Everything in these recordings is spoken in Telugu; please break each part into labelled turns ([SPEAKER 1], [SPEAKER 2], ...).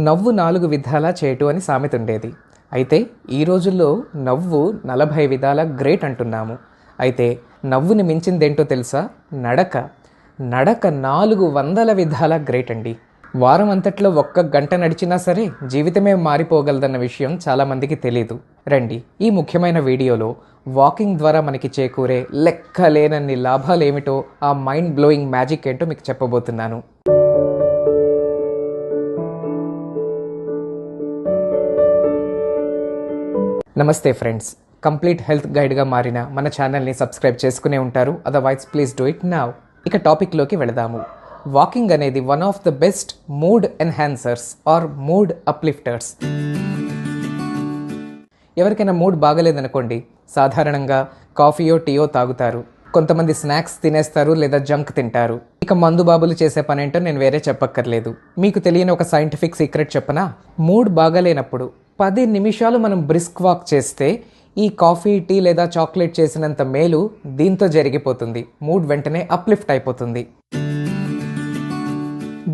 [SPEAKER 1] నవ్వు 4 విధాలా చేటు అని సామెత ఉండేది. అయితే ఈ రోజుల్లో నవ్వు 40 విధాల గ్రేట్ అంటున్నాము. అయితే నవ్వుని మించిందేంటో తెలుసా? నడక. నడక 400 విధాల గ్రేట్ అండి. వారం అంతట్లో 1 గంట నడిచినా సరే జీవితమే మారిపోగలదన్న విషయం చాలామందికి తెలీదు. రండి, ఈ ముఖ్యమైన వీడియోలో వాకింగ్ ద్వారా మనకి చేకూరే లెక్కలేనన్ని లాభాలేమిటో, ఆ మైండ్ బ్లోయింగ్ మ్యాజిక్ ఏంటో మీకు చెప్పబోతున్నాను. నమస్తే ఫ్రెండ్స్, కంప్లీట్ హెల్త్ గైడ్గా మారిన మన ఛానల్ని సబ్స్క్రైబ్ చేసుకునే ఉంటారు. Otherwise please do it now. ఇక టాపిక్లోకి వెళదాము. వాకింగ్ అనేది one of the best mood enhancers or mood uplifters. ఎవరికైనా మూడ్ బాగలేదనుకోండి, సాధారణంగా కాఫీయో టీయో తాగుతారు. కొంతమంది స్నాక్స్ తినేస్తారు లేదా జంక్ తింటారు. ఇక మందు బాబులు చేసే పనేంటో నేను వేరే చెప్పక్కర్లేదు. మీకు తెలియని ఒక సైంటిఫిక్ సీక్రెట్ చెప్పనా? మూడ్ బాగాలేనప్పుడు 10 నిమిషాలు మనం బ్రిస్క్ వాక్ చేస్తే ఈ కాఫీ టీ లేదా చాక్లెట్ చేసినంత మేలు దీంతో జరిగిపోతుంది. మూడ్ వెంటనే అప్లిఫ్ట్ అయిపోతుంది.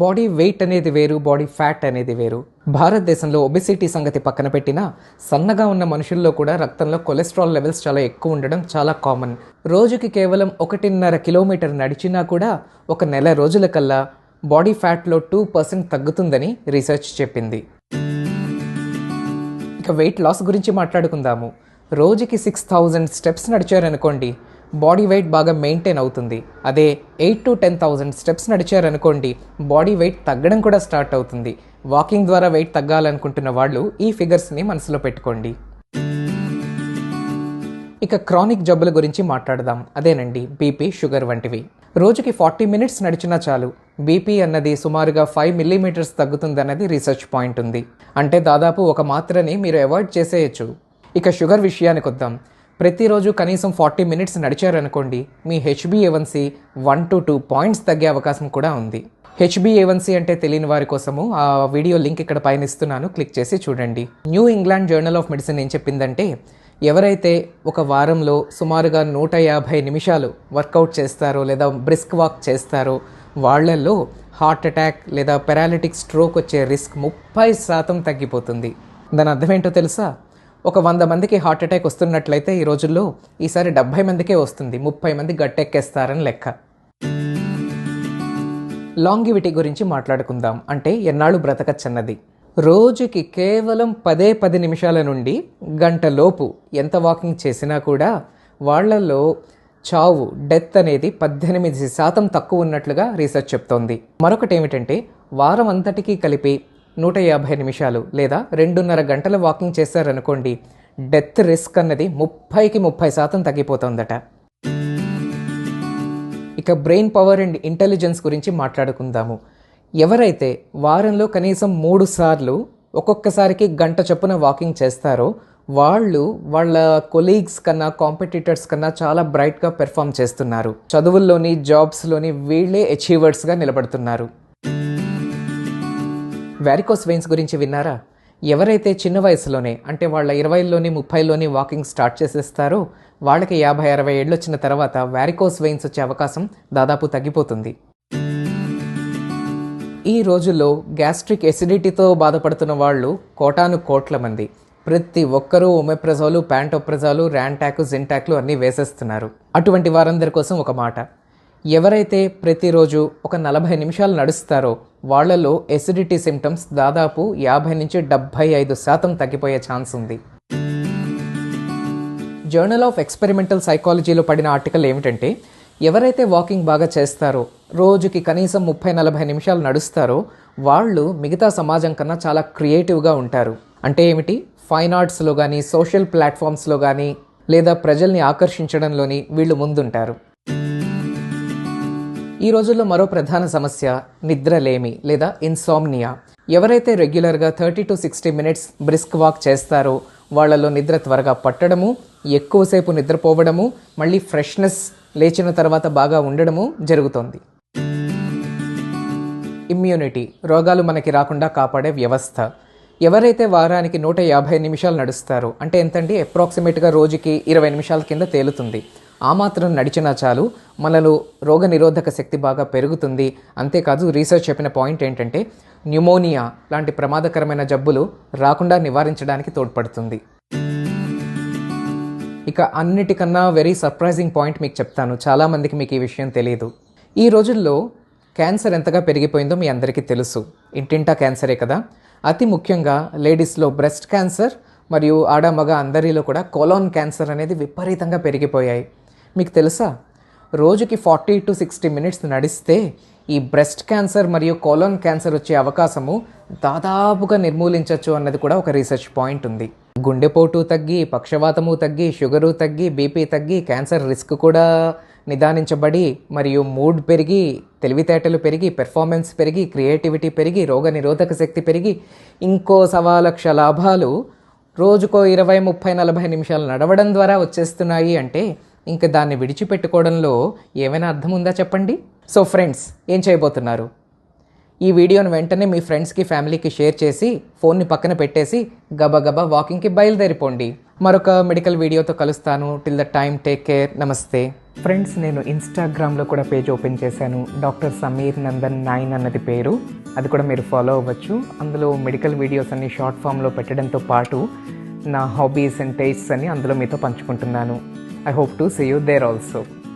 [SPEAKER 1] బాడీ వెయిట్ అనేది వేరు, బాడీ ఫ్యాట్ అనేది వేరు. భారతదేశంలో ఒబెసిటీ సంగతి పక్కన పెట్టినా సన్నగా ఉన్న మనుషుల్లో కూడా రక్తంలో కొలెస్ట్రాల్ లెవెల్స్ చాలా ఎక్కువ ఉండడం చాలా కామన్. రోజుకి కేవలం 1.5 కిలోమీటర్ నడిచినా కూడా ఒక నెల రోజుల కల్లా బాడీ ఫ్యాట్లో 2% తగ్గుతుందని రీసెర్చ్ చెప్పింది. ఇక వెయిట్ లాస్ గురించి మాట్లాడుకుందాము. రోజుకి 6000 స్టెప్స్ నడిచారనుకోండి, బాడీ వెయిట్ బాగా మెయింటైన్ అవుతుంది. అదే 8 to 10,000 స్టెప్స్ నడిచారనుకోండి, బాడీ వెయిట్ తగ్గడం కూడా స్టార్ట్ అవుతుంది. వాకింగ్ ద్వారా వెయిట్ తగ్గాలనుకుంటున్న వాళ్ళు ఈ ఫిగర్స్ని మనసులో పెట్టుకోండి. ఇక క్రానిక్ జబ్బుల గురించి మాట్లాడదాం. అదేనండి బీపీ, షుగర్ వంటివి. రోజుకి 40 మినిట్స్ నడిచినా చాలు బీపీ అన్నది సుమారుగా 5 మిల్లీమీటర్స్ తగ్గుతుందన్నది రీసెర్చ్ పాయింట్ ఉంది. అంటే దాదాపు ఒక మాత్రని మీరు అవాయిడ్ చేసేయచ్చు. ఇక షుగర్ విషయానికి వద్దాం. ప్రతిరోజు కనీసం 40 మినిట్స్ నడిచారనుకోండి, మీ HbA1c 1 to 2 పాయింట్స్ తగ్గే అవకాశం కూడా ఉంది. HbA1c అంటే తెలియని వారి కోసము ఆ వీడియో లింక్ ఇక్కడ పైన ఇస్తున్నాను, క్లిక్ చేసి చూడండి. New England journal of medicine ఏం చెప్పిందంటే, ఎవరైతే ఒక వారంలో సుమారుగా 150 నిమిషాలు వర్కౌట్ చేస్తారో లేదా బ్రిస్క్ వాక్ చేస్తారో వాళ్ళల్లో హార్ట్ అటాక్ లేదా పెరాలిటిక్ స్ట్రోక్ వచ్చే రిస్క్ 30% తగ్గిపోతుంది. దాని అర్థం ఏంటో తెలుసా? ఒక 100 మందికి హార్ట్ అటాక్ వస్తున్నట్లయితే ఈ రోజుల్లో ఈసారి 70 మందికే వస్తుంది. 30 మంది గట్టెక్కేస్తారని లెక్క. లాంగివిటీ గురించి మాట్లాడుకుందాం. అంటే ఎన్నాళ్ళు బ్రతకచ్చన్నది. రోజుకి కేవలం 10 నిమిషాల నుండి గంట లోపు ఎంత వాకింగ్ చేసినా కూడా వాళ్లలో చావు, డెత్ అనేది 18% తక్కువ ఉన్నట్లుగా రీసెర్చ్ చెప్తోంది. మరొకటి ఏమిటంటే, వారం అంతటికీ కలిపి 150 నిమిషాలు లేదా 2.5 గంటల వాకింగ్ చేశారనుకోండి, డెత్ రిస్క్ అన్నది 30% తగ్గిపోతుందట. ఇక బ్రెయిన్ పవర్ అండ్ ఇంటెలిజెన్స్ గురించి మాట్లాడుకుందాము. ఎవరైతే వారంలో కనీసం 3 సార్లు ఒక్కొక్కసారికి గంట చొప్పున వాకింగ్ చేస్తారో వాళ్ళు వాళ్ళ కొలీగ్స్ కన్నా, కాంపిటీటర్స్ కన్నా చాలా బ్రైట్గా పెర్ఫామ్ చేస్తున్నారు. చదువుల్లోని, జాబ్స్లోని వీళ్ళే అచీవర్స్గా నిలబడుతున్నారు. వారికోస్ వెయిన్స్ గురించి విన్నారా? ఎవరైతే చిన్న వయసులోనే, అంటే వాళ్ళ 20లోని 30లోని వాకింగ్ స్టార్ట్ చేసేస్తారో వాళ్ళకి 50-60 ఏళ్ళు వచ్చిన తర్వాత వారికోస్ వెయిన్స్ వచ్చే అవకాశం దాదాపు తగ్గిపోతుంది. ఈ రోజుల్లో గ్యాస్ట్రిక్ ఎసిడిటీతో బాధపడుతున్న వాళ్ళు కోటాను కోట్ల మంది. ప్రతి ఒక్కరూ ఒమెప్రజోలు, ప్యాంటోప్రజోలు, ర్యాంటాక్, జింటాక్లు అన్నీ వేసేస్తున్నారు. అటువంటి వారందరి కోసం ఒక మాట. ఎవరైతే ప్రతిరోజు ఒక 40 నిమిషాలు నడుస్తారో వాళ్లలో ఎసిడిటీ సిమ్టమ్స్ దాదాపు 50 నుంచి 75% తగ్గిపోయే ఛాన్స్ ఉంది. జర్నల్ ఆఫ్ ఎక్స్పెరిమెంటల్ సైకాలజీలో పడిన ఆర్టికల్ ఏమిటంటే, ఎవరైతే వాకింగ్ బాగా చేస్తారో, రోజుకి కనీసం 30-40 నిమిషాలు నడుస్తారో వాళ్ళు మిగతా సమాజం కన్నా చాలా క్రియేటివ్గా ఉంటారు. అంటే ఏమిటి? ఫైన్ ఆర్ట్స్లో కానీ, సోషల్ ప్లాట్ఫామ్స్లో కానీ, లేదా ప్రజల్ని ఆకర్షించడంలోని వీళ్ళు ముందుంటారు. ఈ రోజుల్లో మరో ప్రధాన సమస్య నిద్రలేమి లేదా ఇన్సామ్నియా. ఎవరైతే రెగ్యులర్గా 30 to 60 మినిట్స్ బ్రిస్క్ వాక్ చేస్తారో వాళ్ళలో నిద్ర త్వరగా పట్టడము, ఎక్కువసేపు నిద్రపోవడము, మళ్ళీ ఫ్రెష్నెస్ లేచిన తర్వాత బాగా ఉండడము జరుగుతోంది. ఇమ్యూనిటీ, రోగాలు మనకి రాకుండా కాపాడే వ్యవస్థ. ఎవరైతే వారానికి 150 నిమిషాలు నడుస్తారో, అంటే ఎంతండి, అప్రాక్సిమేట్గా రోజుకి 20 నిమిషాల కింద తేలుతుంది. ఆ మాత్రం నడిచినా చాలు మనలో రోగనిరోధక శక్తి బాగా పెరుగుతుంది. అంతేకాదు రీసెర్చ్ చెప్పిన పాయింట్ ఏంటంటే న్యూమోనియా లాంటి ప్రమాదకరమైన జబ్బులు రాకుండా నివారించడానికి తోడ్పడుతుంది. ఇక అన్నిటికన్నా వెరీ సర్ప్రైజింగ్ పాయింట్ మీకు చెప్తాను. చాలామందికి మీకు ఈ విషయం తెలియదు. ఈ రోజుల్లో క్యాన్సర్ ఎంతగా పెరిగిపోయిందో మీ అందరికీ తెలుసు. ఇంటింటా క్యాన్సరే కదా. అతి ముఖ్యంగా లేడీస్లో బ్రెస్ట్ క్యాన్సర్ మరియు ఆడ మగ అందరిలో కూడా కోలాన్ క్యాన్సర్ అనేది విపరీతంగా పెరిగిపోయాయి. మీకు తెలుసా, రోజుకి 40 to 60 మినిట్స్ నడిస్తే ఈ బ్రెస్ట్ క్యాన్సర్ మరియు కోలాన్ క్యాన్సర్ వచ్చే అవకాశము దాదాపుగా నిర్మూలించవచ్చు అన్నది కూడా ఒక రీసెర్చ్ పాయింట్ ఉంది. గుండెపోటు తగ్గి, పక్షవాతము తగ్గి, షుగరు తగ్గి, బీపీ తగ్గి, క్యాన్సర్ రిస్క్ కూడా నిదానించబడి, మరియు మూడ్ పెరిగి, తెలివితేటలు పెరిగి, పెర్ఫార్మెన్స్ పెరిగి, క్రియేటివిటీ పెరిగి, రోగ నిరోధక శక్తి పెరిగి, ఇంకో 1,00,000 లాభాలు రోజుకో 20, 30, 40 నిమిషాలు నడవడం ద్వారా వచ్చేస్తున్నాయి అంటే ఇంకా దాన్ని విడిచిపెట్టుకోవడంలో ఏమైనా అర్థం ఉందా చెప్పండి. సో ఫ్రెండ్స్, ఏం చేయబోతున్నారు? ఈ వీడియోని వెంటనే మీ ఫ్రెండ్స్కి, ఫ్యామిలీకి షేర్ చేసి ఫోన్ని పక్కన పెట్టేసి గబగబా వాకింగ్కి బయలుదేరిపోండి. మరొక మెడికల్ వీడియోతో కలుస్తాను. Till the time, take care, నమస్తే. ఫ్రెండ్స్, నేను ఇన్స్టాగ్రామ్లో కూడా పేజ్ ఓపెన్ చేశాను. డాక్టర్ సమీర్ నందన్ 9 అన్నది పేరు. అది కూడా మీరు ఫాలో అవ్వచ్చు. అందులో మెడికల్ వీడియోస్ అన్ని షార్ట్ ఫామ్లో పెట్టడంతో పాటు నా హాబీస్ అండ్ టేస్ట్స్ అన్ని అందులో మీతో పంచుకుంటున్నాను. I hope to see you there also.